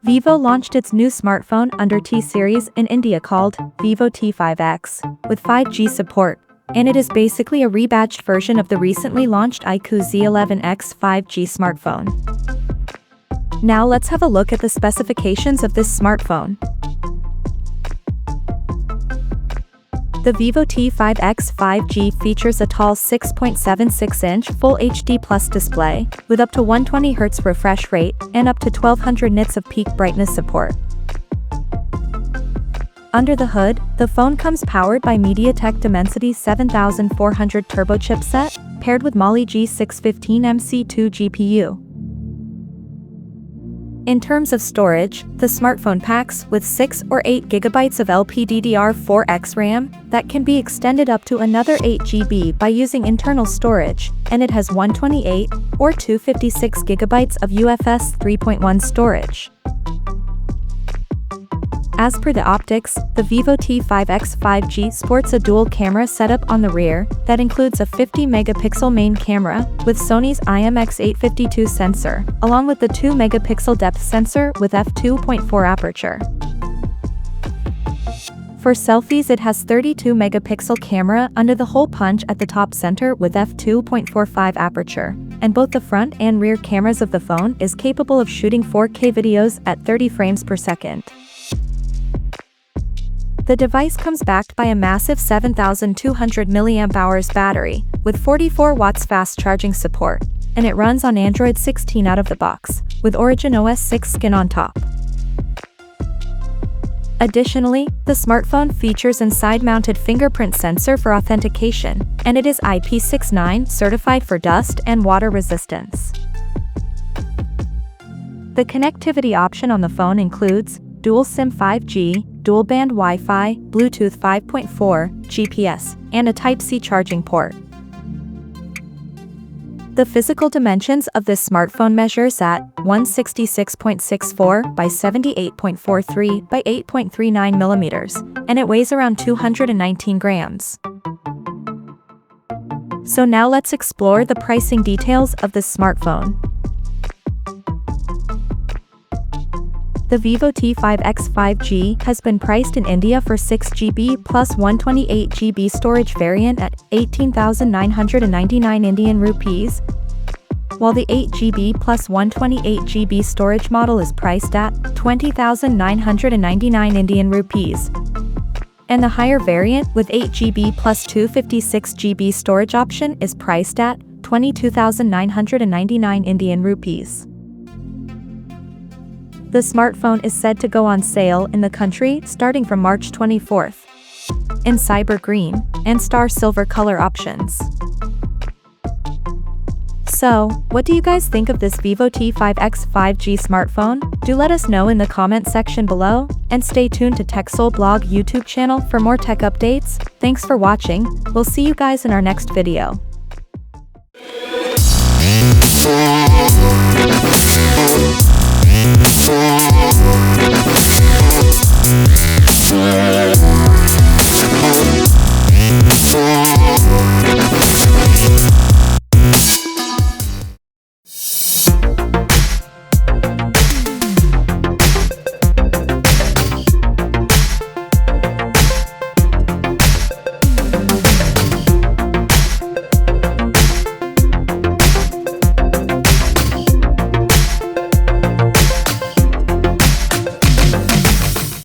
Vivo launched its new smartphone under T-Series in India called Vivo T5x, with 5G support, and it is basically a rebadged version of the recently launched iQOO Z11X 5G smartphone. Now let's have a look at the specifications of this smartphone. The Vivo T5x 5G features a tall 6.76-inch Full HD Plus display, with up to 120Hz refresh rate and up to 1200 nits of peak brightness support. Under the hood, the phone comes powered by MediaTek Dimensity 7400 turbo chipset, paired with Mali G615MC2 GPU. In terms of storage, the smartphone packs with 6 or 8 GB of LPDDR4X RAM that can be extended up to another 8 GB by using internal storage, and it has 128 or 256 GB of UFS 3.1 storage. As per the optics, the Vivo T5x 5G sports a dual camera setup on the rear that includes a 50-megapixel main camera with Sony's IMX852 sensor, along with the 2-megapixel depth sensor with f2.4 aperture. For selfies, it has 32-megapixel camera under the hole punch at the top center with f2.45 aperture, and both the front and rear cameras of the phone is capable of shooting 4K videos at 30 frames per second. The device comes backed by a massive 7,200 mAh battery, with 44 watts fast charging support, and it runs on Android 16 out of the box, with Origin OS 6 skin on top. Additionally, the smartphone features an side-mounted fingerprint sensor for authentication, and it is IP69 certified for dust and water resistance. The connectivity option on the phone includes dual SIM 5G, dual-band Wi-Fi, Bluetooth 5.4, GPS, and a Type-C charging port. The physical dimensions of this smartphone measures at 166.64 by 78.43 by 8.39 millimeters, and it weighs around 219 grams. So now let's explore the pricing details of this smartphone. The Vivo T5x 5G has been priced in India for 6GB plus 128GB storage variant at 18,999 Indian rupees, while the 8GB plus 128GB storage model is priced at 20,999 Indian rupees. And the higher variant with 8GB plus 256GB storage option is priced at 22,999 Indian rupees. The smartphone is said to go on sale in the country starting from March 24th, in cyber green and star silver color options. So, what do you guys think of this Vivo T5x 5G smartphone? Do let us know in the comment section below, and stay tuned to TechSole Blog YouTube channel for more tech updates. Thanks for watching, we'll see you guys in our next video.